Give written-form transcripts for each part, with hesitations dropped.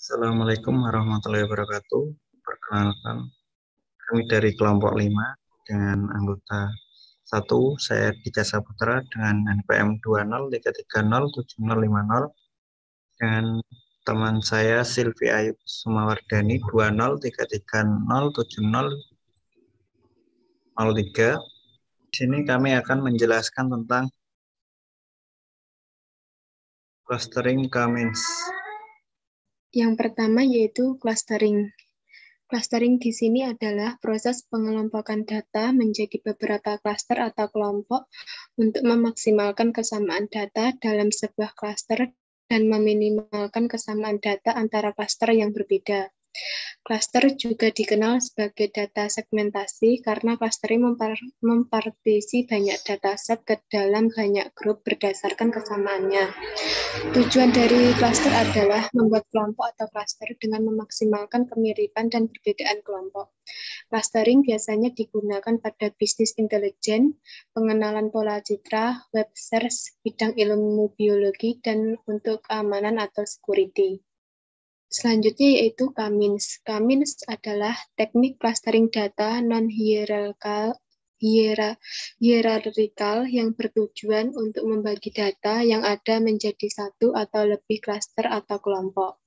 Assalamualaikum warahmatullahi wabarakatuh. Perkenalkan, kami dari kelompok 5 dengan anggota 1, saya Dika Saputra dengan NPM 20330750 dan teman saya Silvi Ayu Sumawardani 20330703. Di sini kami akan menjelaskan tentang clustering Cummins. Yang pertama yaitu clustering. Clustering di sini adalah proses pengelompokan data menjadi beberapa klaster atau kelompok untuk memaksimalkan kesamaan data dalam sebuah klaster dan meminimalkan kesamaan data antara klaster yang berbeda. Cluster juga dikenal sebagai data segmentasi karena clustering mempartisi banyak dataset ke dalam banyak grup berdasarkan kesamaannya. Tujuan dari cluster adalah membuat kelompok atau cluster dengan memaksimalkan kemiripan dan perbedaan kelompok. Clustering biasanya digunakan pada bisnis intelijen, pengenalan pola citra, web search, bidang ilmu biologi, dan untuk keamanan atau security. Selanjutnya yaitu Cummins. Cummins adalah teknik clustering data non-hierarchical yang bertujuan untuk membagi data yang ada menjadi satu atau lebih klaster atau kelompok,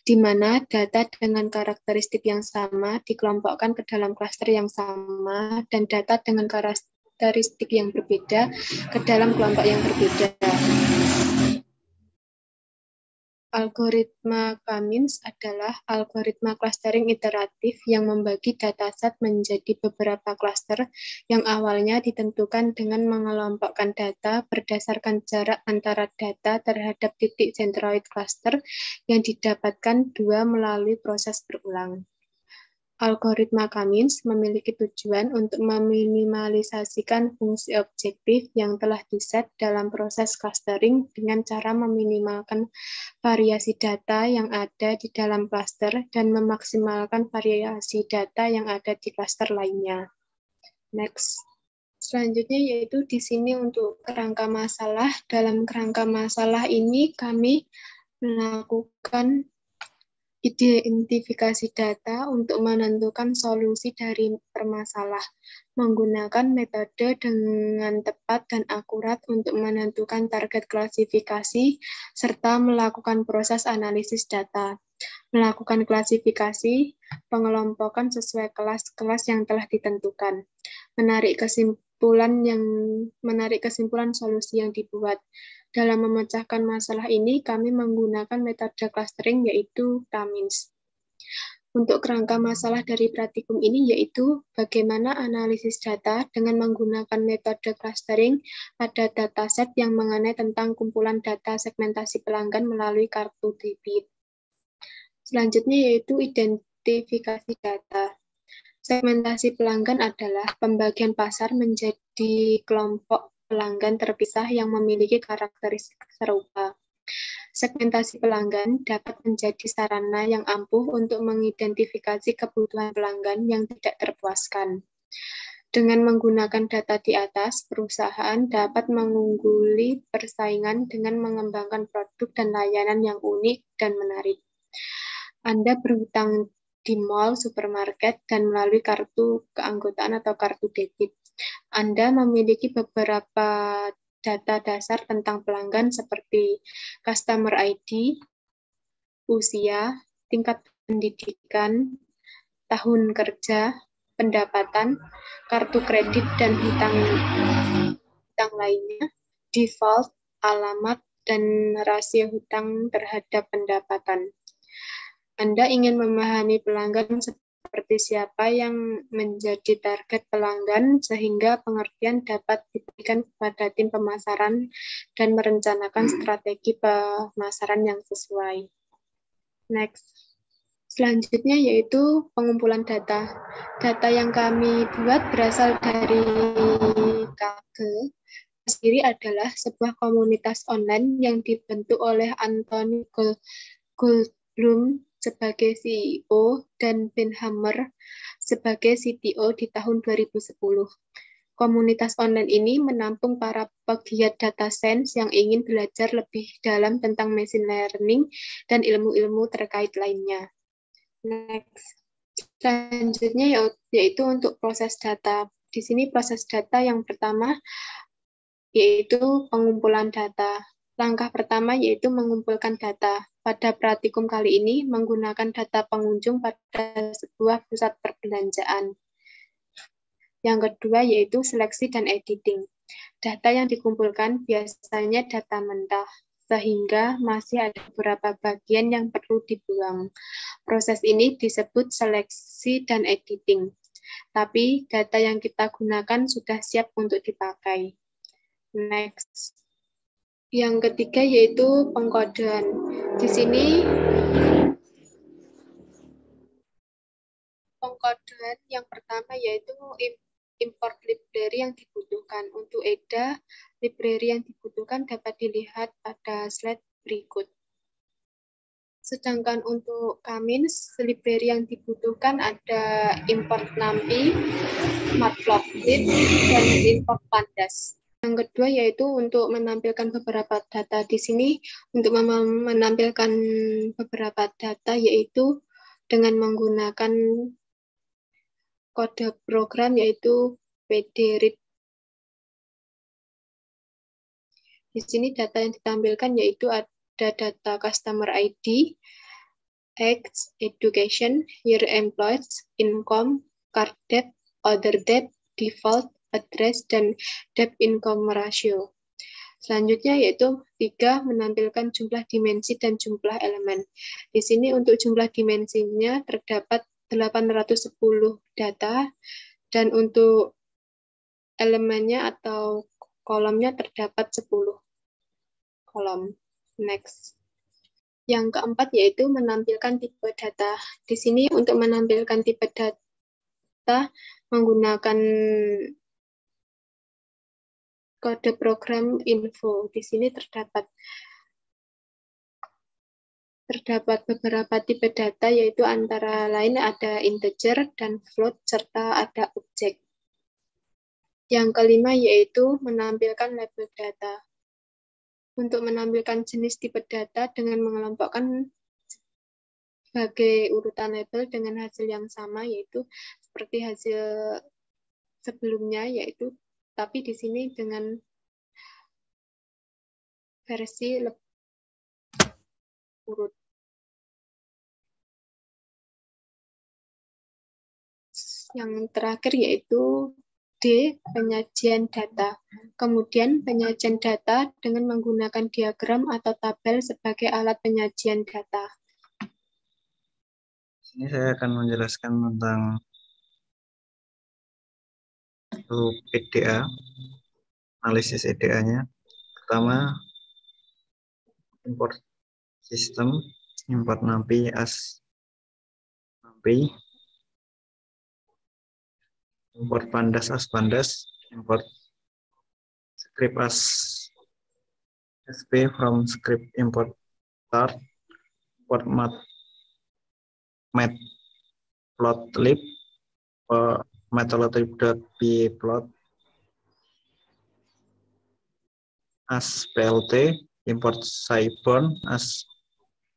di mana data dengan karakteristik yang sama dikelompokkan ke dalam klaster yang sama dan data dengan karakteristik yang berbeda ke dalam kelompok yang berbeda. Algoritma Cummins adalah algoritma clustering iteratif yang membagi dataset menjadi beberapa klaster yang awalnya ditentukan dengan mengelompokkan data berdasarkan jarak antara data terhadap titik sentroid cluster yang didapatkan dua melalui proses berulang. Algoritma Cummins memiliki tujuan untuk meminimalisasikan fungsi objektif yang telah diset dalam proses clustering dengan cara meminimalkan variasi data yang ada di dalam cluster dan memaksimalkan variasi data yang ada di cluster lainnya. Next. Selanjutnya yaitu di sini untuk kerangka masalah. Dalam kerangka masalah ini kami melakukan identifikasi data untuk menentukan solusi dari permasalah, menggunakan metode dengan tepat dan akurat untuk menentukan target klasifikasi, serta melakukan proses analisis data. Melakukan klasifikasi, pengelompokan sesuai kelas-kelas yang telah ditentukan. Menarik kesimpulan solusi yang dibuat. Dalam memecahkan masalah ini, kami menggunakan metode clustering yaitu Cummins. Untuk kerangka masalah dari praktikum ini yaitu bagaimana analisis data dengan menggunakan metode clustering pada dataset yang mengenai tentang kumpulan data segmentasi pelanggan melalui kartu debit. Selanjutnya yaitu identifikasi data. Segmentasi pelanggan adalah pembagian pasar menjadi kelompok pelanggan terpisah yang memiliki karakteristik serupa. Segmentasi pelanggan dapat menjadi sarana yang ampuh untuk mengidentifikasi kebutuhan pelanggan yang tidak terpuaskan. Dengan menggunakan data di atas, perusahaan dapat mengungguli persaingan dengan mengembangkan produk dan layanan yang unik dan menarik. Anda berhutang di mall, supermarket, dan melalui kartu keanggotaan atau kartu debit. Anda memiliki beberapa data dasar tentang pelanggan seperti customer ID, usia, tingkat pendidikan, tahun kerja, pendapatan, kartu kredit, dan hutang lainnya, default, alamat, dan rasio hutang terhadap pendapatan. Anda ingin memahami pelanggan seperti siapa yang menjadi target pelanggan sehingga pengertian dapat diberikan kepada tim pemasaran dan merencanakan strategi pemasaran yang sesuai. Next. Selanjutnya yaitu pengumpulan data. Data yang kami buat berasal dari KG. Sendiri adalah sebuah komunitas online yang dibentuk oleh Anthony Goldblum sebagai CEO dan Ben Hammer sebagai CTO di tahun 2010. Komunitas online ini menampung para pegiat data science yang ingin belajar lebih dalam tentang machine learning dan ilmu-ilmu terkait lainnya. Next. Selanjutnya yaitu untuk proses data. Di sini proses data yang pertama yaitu pengumpulan data. Langkah pertama yaitu mengumpulkan data. Pada praktikum kali ini menggunakan data pengunjung pada sebuah pusat perbelanjaan. Yang kedua yaitu seleksi dan editing. Data yang dikumpulkan biasanya data mentah, sehingga masih ada beberapa bagian yang perlu dibuang. Proses ini disebut seleksi dan editing. Tapi data yang kita gunakan sudah siap untuk dipakai. Next. Yang ketiga yaitu pengkodean. Di sini pengkodean yang pertama yaitu import library yang dibutuhkan. Untuk EDA, library yang dibutuhkan dapat dilihat pada slide berikut. Sedangkan untuk Kamins, library yang dibutuhkan ada import NumPy, Matplotlib, dan import Pandas. Yang kedua yaitu untuk menampilkan beberapa data. Di sini untuk menampilkan beberapa data yaitu dengan menggunakan kode program yaitu pdread. Di sini data yang ditampilkan yaitu ada data customer ID, age, education, year employed, income, card debt, order debt, default, address, dan debt income ratio. Selanjutnya yaitu 3, menampilkan jumlah dimensi dan jumlah elemen. Di sini untuk jumlah dimensinya terdapat 810 data, dan untuk elemennya atau kolomnya terdapat 10 kolom. Next. Yang keempat yaitu menampilkan tipe data. Di sini untuk menampilkan tipe data menggunakan kode program info. Di sini terdapat beberapa tipe data yaitu antara lain ada integer dan float serta ada objek. Yang kelima yaitu menampilkan label data. Untuk menampilkan jenis tipe data dengan mengelompokkan sebagai urutan label dengan hasil yang sama yaitu seperti hasil sebelumnya yaitu tapi di sini dengan versi urut. Yang terakhir yaitu D, penyajian data. Kemudian penyajian data dengan menggunakan diagram atau tabel sebagai alat penyajian data. Ini saya akan menjelaskan tentang EDA, analisis EDA-nya. Pertama, import sistem, import NumPy as NumPy, import Pandas as Pandas, import script as sp from script import start, import matplotlib matplotlib.pplot as plt, import Cyborn as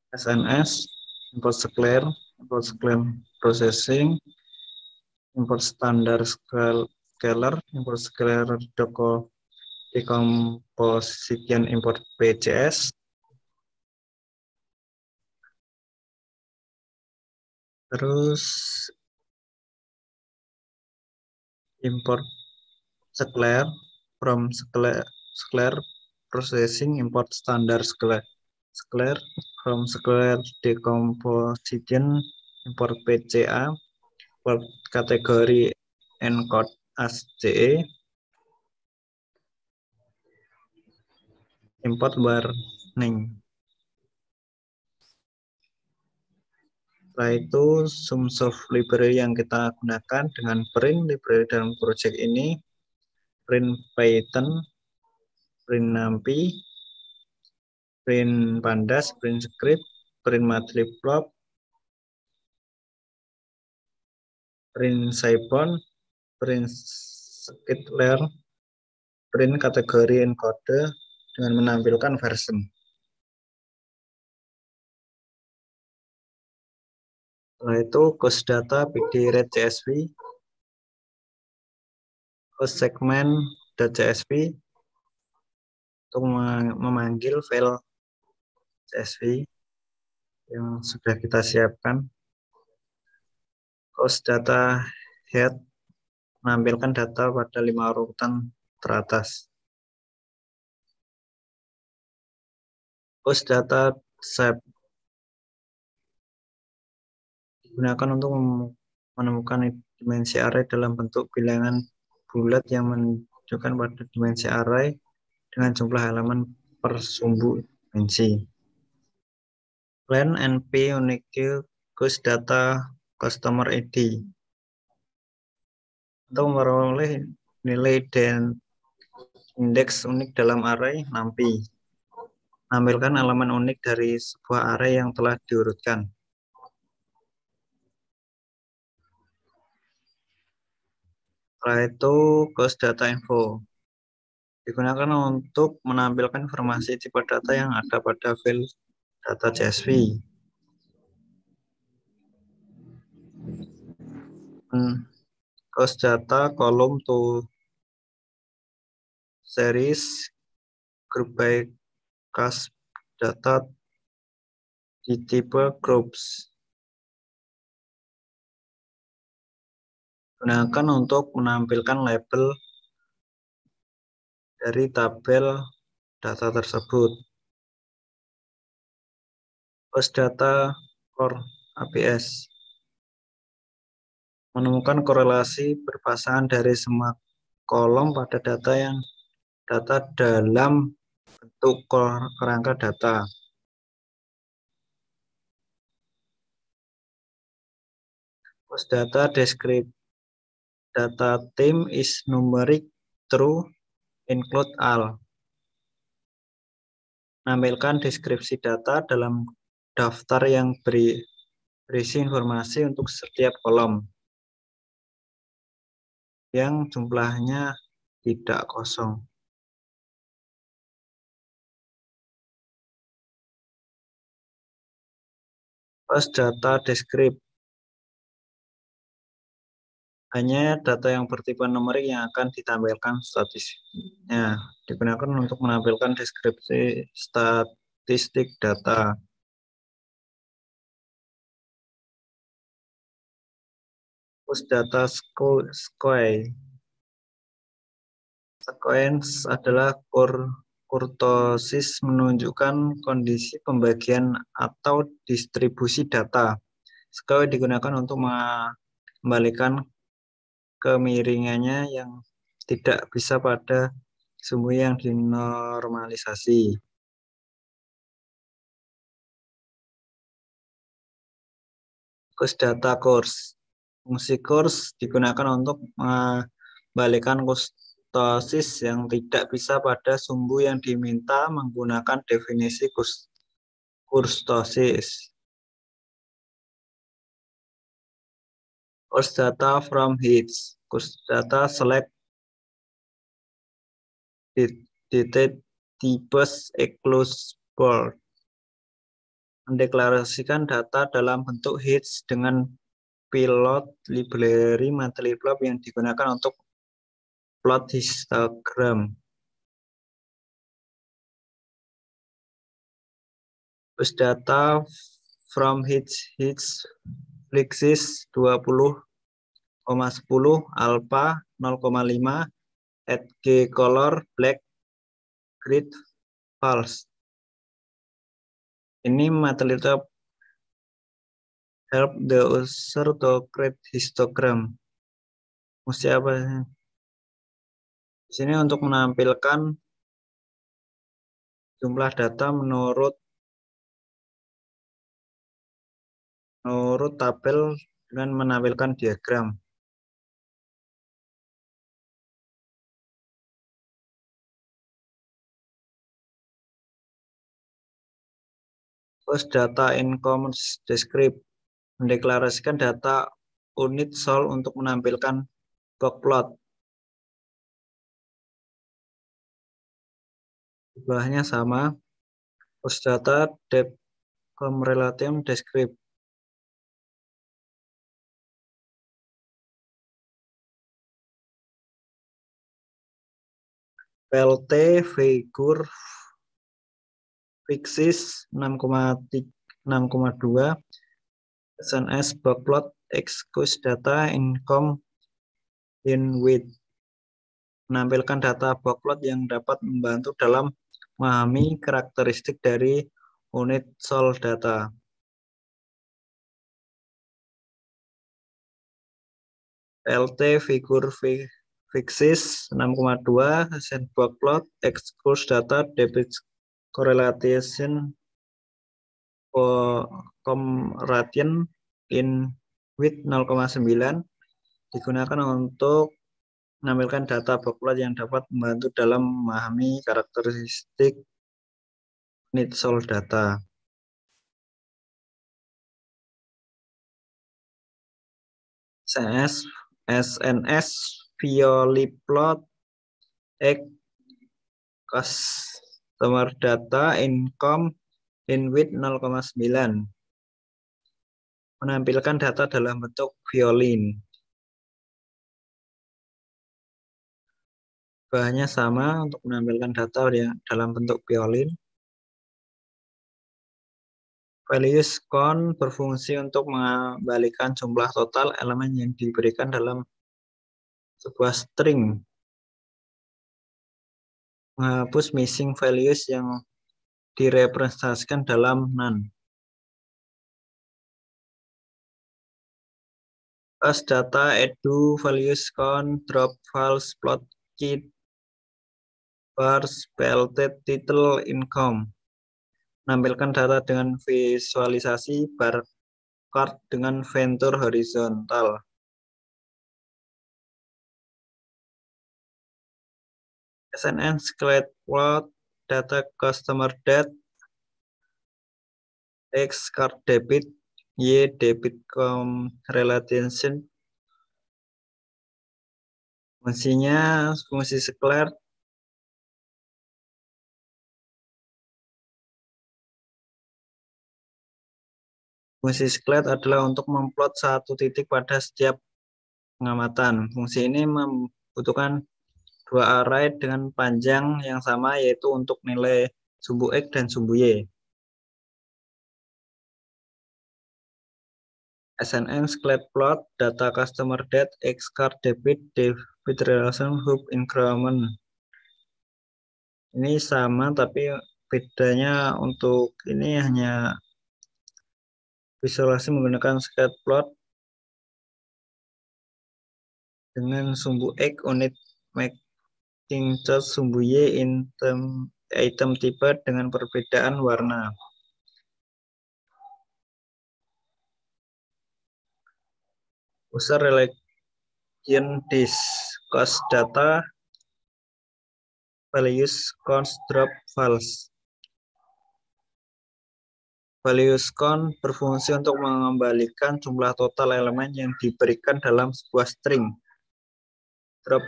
SNS, import Sclair processing, import standard scalar, import scalar decomposition, import PCS, terus import Sclair from Sclair processing, import standard Sclair from Sclair decomposition, import PCA, import kategori encode as JE, import warning. Setelah itu sum soft library yang kita gunakan dengan print library dalam project ini, print Python, print NumPy, print Pandas, print script, print matplotlib, print Cyborn, print Skitler print kategori encode dengan menampilkan version. Setelah itu course data pd read csv, course segment.csv untuk memanggil file csv yang sudah kita siapkan. Course data head menampilkan data pada 5 urutan teratas. Course data shape digunakan untuk menemukan dimensi array dalam bentuk bilangan bulat yang menunjukkan pada dimensi array dengan jumlah elemen per sumbu dimensi. Len NP unique course data customer ID untuk memperoleh nilai dan indeks unik dalam array NaMP. Tampilkan elemen unik dari sebuah array yang telah diurutkan. Setelah itu course data info digunakan untuk menampilkan informasi tipe data yang ada pada file data CSV. Course data column to series group by class data di tipe groups. Gunakan untuk menampilkan label dari tabel data tersebut. Course data for APS menemukan korelasi berpasangan dari semua kolom pada data dalam bentuk kerangka data. Course data describe data type is numeric true include all. Menampilkan deskripsi data dalam daftar yang berisi informasi untuk setiap kolom yang jumlahnya tidak kosong. Course data describe hanya data yang bertipe numerik yang akan ditampilkan statistiknya. Digunakan untuk menampilkan deskripsi statistik data. Course data sequence adalah kurtosis menunjukkan kondisi pembagian atau distribusi data. Square digunakan untuk mengembalikan kemiringannya yang tidak bisa pada sumbu yang dinormalisasi. Course data course. Fungsi course digunakan untuk mengembalikan kurtosis yang tidak bisa pada sumbu yang diminta menggunakan definisi kurtosis. Course data from heads. Course data select detailed types exclude bold. Mendeklarasikan data dalam bentuk heads dengan pilot library matplotlib yang digunakan untuk plot histogram. Course data from heads flexis 20,10 alpha 0,5 at g color black grid false. Ini matplotlib help the user to create histogram. Fungsi apa? Di sini untuk menampilkan jumlah data menurut tabel dengan menampilkan diagram. Course data in commerce describe mendeklarasikan data unit sol untuk menampilkan box plot. Jumlahnya sama. Cost data depth com relation descript. PLT figur fixis 6,2 SNS backplot X cost data income in with. Menampilkan data backplot yang dapat membantu dalam memahami karakteristik dari unit sol data. PLT figur fixis 6,2 set backplot X cost data debit correlation comration in with 0,9 digunakan untuk menampilkan data backplot yang dapat membantu dalam memahami karakteristik unit sol data. SNS Violiplot X customer data income in with 0,9 menampilkan data dalam bentuk violin. Bahannya sama untuk menampilkan data dalam bentuk violin. Values count berfungsi untuk mengembalikan jumlah total elemen yang diberikan dalam sebuah string. Menghapus missing values yang direpresentasikan dalam none. As data edu values count drop false plot kit bars PLT title income. Menampilkan data dengan visualisasi bar chart dengan ventur horizontal. SNN scaled plot data customer debt X card debit Y debit relation. Fungsinya fungsi scaled adalah untuk memplot satu titik pada setiap pengamatan. Fungsi ini membutuhkan dua array dengan panjang yang sama, yaitu untuk nilai sumbu X dan sumbu Y. SNN scaled plot data customer debt X card debit relation hub increment. Ini sama, tapi bedanya untuk ini hanya visualisasi menggunakan scaled plot dengan sumbu X unit making charge sumbu Y item tipe dengan perbedaan warna. User relation this cost data values count drop false. Values count berfungsi untuk mengembalikan jumlah total elemen yang diberikan dalam sebuah string. Drop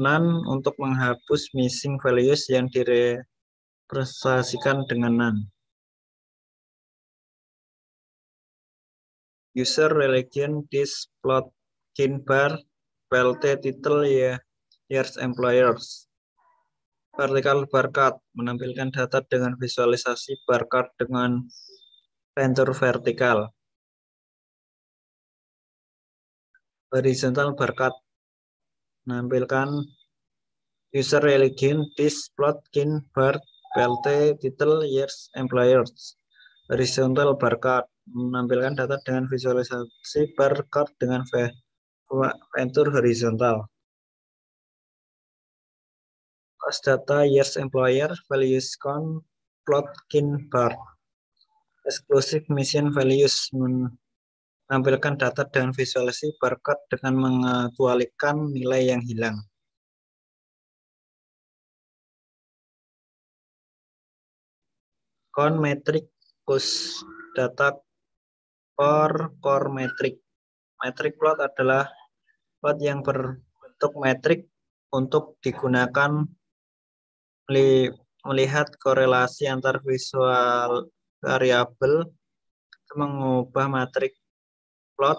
none untuk menghapus missing values yang direpresentasikan dengan none. User relation this plot kin bar PLT title years employers. Vertical bar chart menampilkan data dengan visualisasi bar chart dengan ventur vertikal. Horizontal bar chart menampilkan user relation this plot kin bar PLT title years employers. Horizontal bar chart menampilkan data dengan visualisasi bar chart dengan ventur horizontal. Cost data years employer values count plot kin bar. Exclusive mission values menampilkan data dengan visualisasi bar chart dengan mengaktualiskan nilai yang hilang. Count metric cost data core metric. Metric plot adalah plot yang berbentuk metrik untuk digunakan melihat korelasi antar visual variabel, mengubah matriks plot.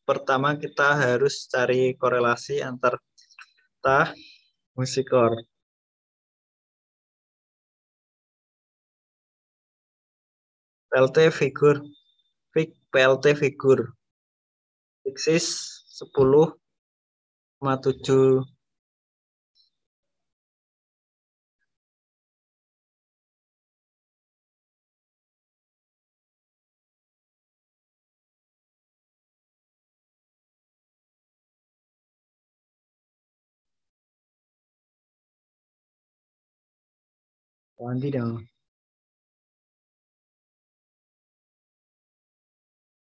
Pertama kita harus cari korelasi antar data musikor. PLT figur fixis 10,7 ganti dong.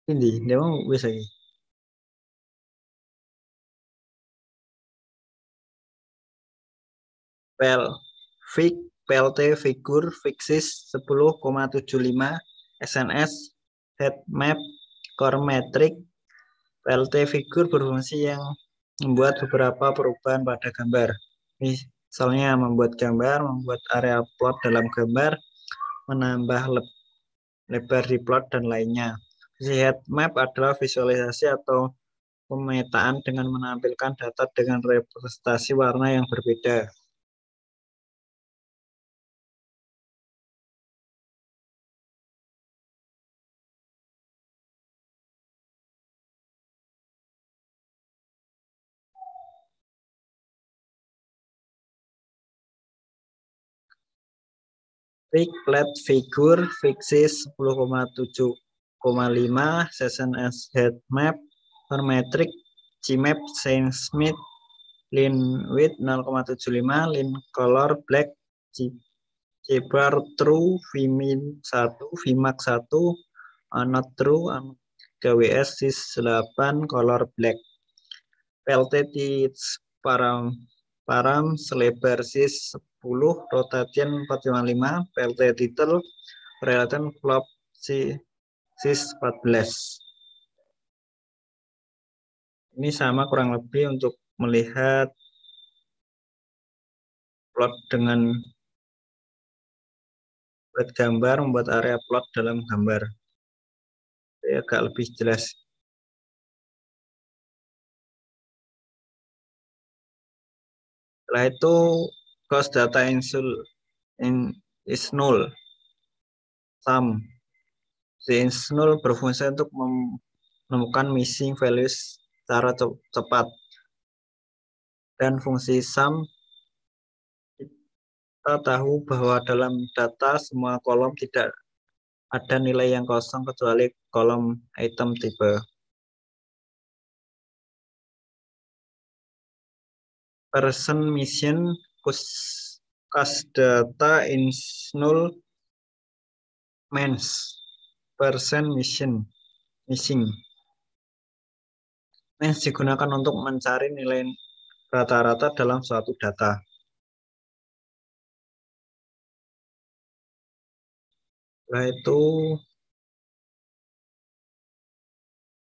Ini dia mau bisa lagi. PLT figur fixis 10,75 SNS head map core metric. PLT figur berfungsi yang membuat beberapa perubahan pada gambar. Misalnya membuat gambar, membuat area plot dalam gambar, menambah lebar di plot dan lainnya. Head map adalah visualisasi atau pemetaan dengan menampilkan data dengan representasi warna yang berbeda. Plate figur fixis 10,7,5 SNS head map parametric Gmap Saint Smith line width 0,75 line color black Gbar true Vmin 1 Vmax 1 not true KWS sis 8 color black PLT tis param selebar sis 10 rotation 455 PLT title peralatan flop sis 14. Ini sama kurang lebih untuk melihat plot dengan buat gambar, membuat area plot dalam gambar. Ini agak lebih jelas. Setelah itu cost data is null. Sum is null berfungsi untuk menemukan missing values secara cepat. Dan fungsi sum kita tahu bahwa dalam data semua kolom tidak ada nilai yang kosong kecuali kolom item tipe. Person mission cost data in null means person missing means digunakan untuk mencari nilai rata-rata dalam suatu data. Setelah itu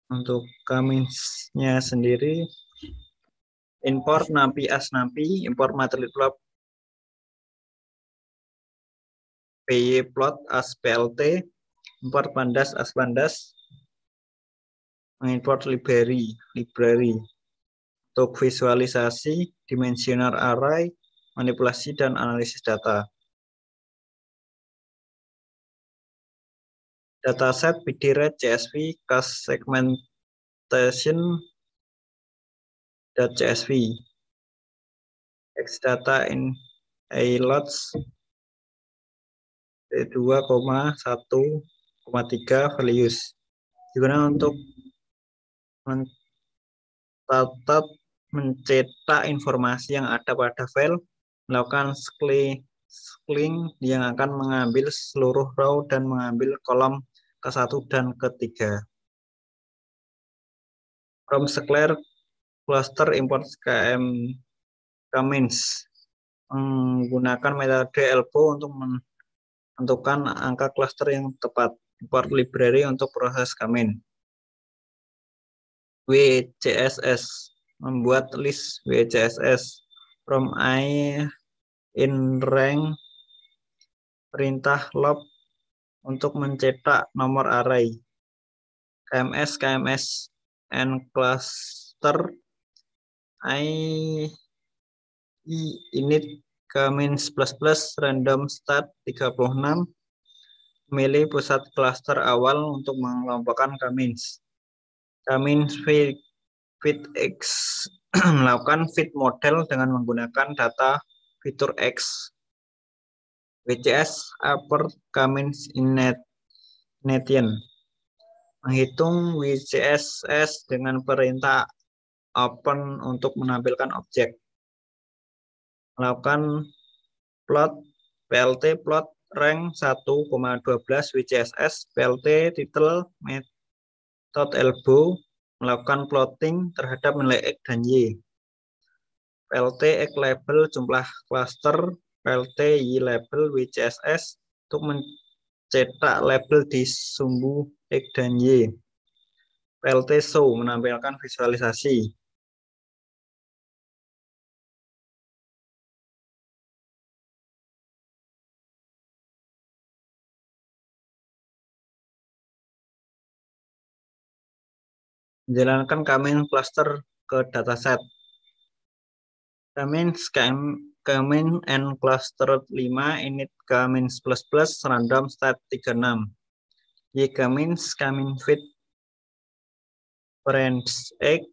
untuk Cummins-nya sendiri import NumPy as NumPy, import matplotlib py plot as plt, import pandas as pandas, mengimport library untuk visualisasi, dimensional array, manipulasi dan analisis data. Dataset btrad csv cast segmentation .csv X data in ilots 2,1,3 values digunakan untuk mencetak informasi yang ada pada file, melakukan scaling yang akan mengambil seluruh row dan mengambil kolom ke-1 dan ke-3. From Square cluster import Cummins menggunakan metode elbow untuk menentukan angka cluster yang tepat. Import library untuk proses Cummins. WCSS membuat list WCSS from in rank perintah loop untuk mencetak nomor array. KMS and cluster init Kamins + random start 36 memilih pusat cluster awal untuk mengelompokkan Kamins. Kamins fit X melakukan fit model dengan menggunakan data fitur X. WCS upper Kamins initiation. Menghitung WCSS dengan perintah open untuk menampilkan objek. Melakukan plot PLT plot rank 1,12 WCSS PLT title method elbow melakukan plotting terhadap nilai X dan Y. PLT X label jumlah cluster PLT Y label WCSS untuk mencetak label di sumbu X dan Y. PLT show menampilkan visualisasi. Menjalankan Kamins cluster ke dataset. Kamins and cluster 5 init Kamins ++ random stat 36. Y Kamins fit parents X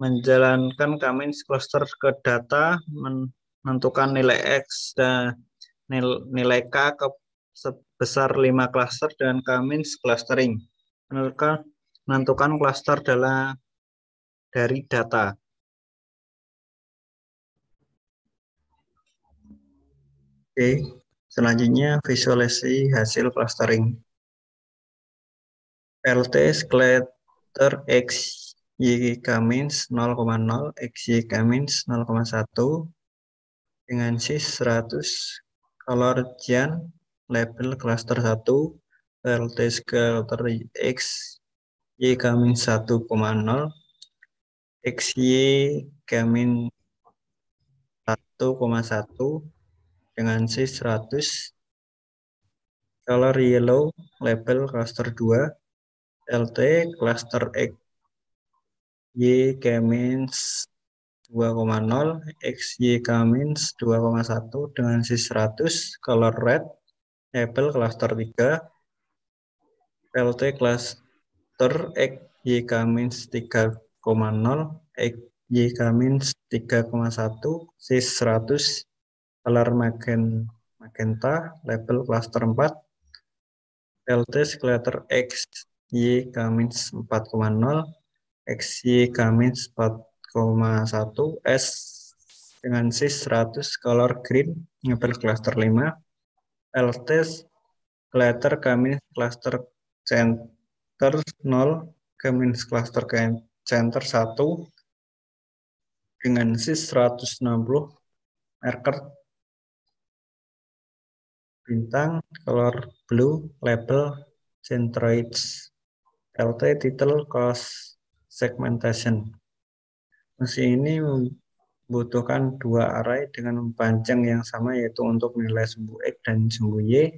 menjalankan Kamins cluster ke data, menentukan nilai X dan nilai K ke sebesar 5 cluster dengan Kamins clustering. Menentukan cluster dari data. Oke, selanjutnya visualisasi hasil clustering. PLT scatter X Y Kamins 0,0 X Y Kamins 0,1 dengan sys 100 color cyan label cluster 1 PLT scatter X Y Kamins 1,0 X Y Kamins 1,1 dengan sys 100 color yellow label cluster 2 LT cluster X Y Kamins 2,0 X Y Kamins 2,1 dengan sys 100 color red label cluster 3 LT cluster X Y Kamins 3,0 X Y Kamins 3,1 sys 100 color magenta label cluster 4 LT scatter X Y Kamins 4,0 X Y Kamins 4,1 S dengan sys 100 color green label cluster 5 LT scatter Kamins cluster center 0 Kamins cluster center 1 dengan sys 160 marker bintang color blue label centroids LT title cost segmentation. Mesin ini membutuhkan dua array dengan panjang yang sama yaitu untuk nilai sumbu X dan sumbu Y.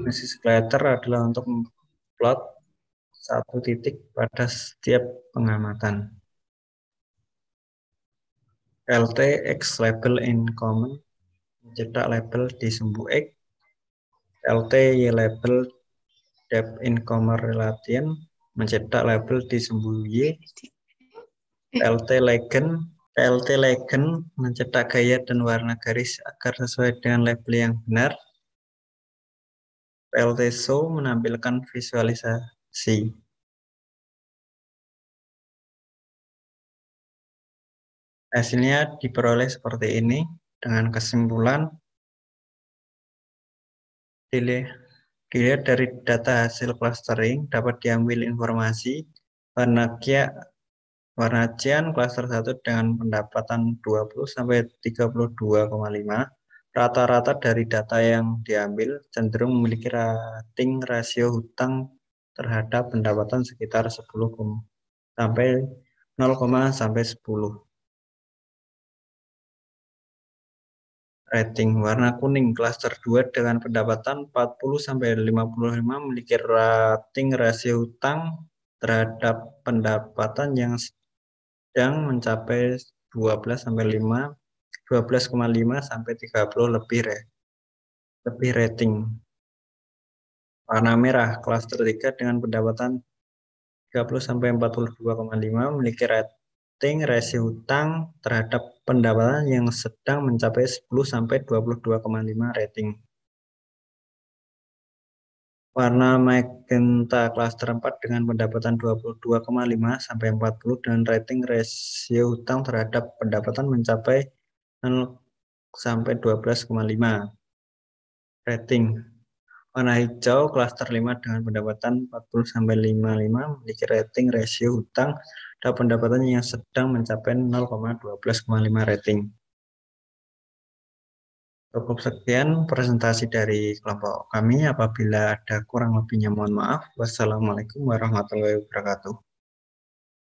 Mesin scatter adalah untuk plot satu titik pada setiap pengamatan. LT X label in common mencetak label di sumbu X. LT Y label depth in common relation mencetak label di sumbu Y. PLT legend mencetak gaya dan warna garis agar sesuai dengan label yang benar. PLT show menampilkan visualisasi. Hasilnya diperoleh seperti ini dengan kesimpulan dilihat dari data hasil clustering dapat diambil informasi warna cyan cluster 1 dengan pendapatan 20 sampai 32,5. Rata-rata dari data yang diambil cenderung memiliki rating rasio hutang terhadap pendapatan sekitar 10 sampai 0, sampai 10. Rating warna kuning klaster 2 dengan pendapatan 40 sampai 55 memiliki rating rasio hutang terhadap pendapatan yang sedang mencapai 12 sampai 12,5 sampai 30 lebih rating. Warna merah klaster 3 dengan pendapatan 30 sampai 42,5 memiliki rating rasio hutang terhadap pendapatan yang sedang mencapai 10 sampai 22,5 rating. Warna magenta klaster 4 dengan pendapatan 22,5 sampai 40 dan rating rasio hutang terhadap pendapatan mencapai 0 sampai 12,5 rating. Warna hijau klaster 5 dengan pendapatan 40 sampai 55 memiliki rating rasio hutang dan pendapatan yang sedang mencapai 0,12,5 rating. Cukup sekian presentasi dari kelompok kami. Apabila ada kurang lebihnya mohon maaf. Wassalamualaikum warahmatullahi wabarakatuh.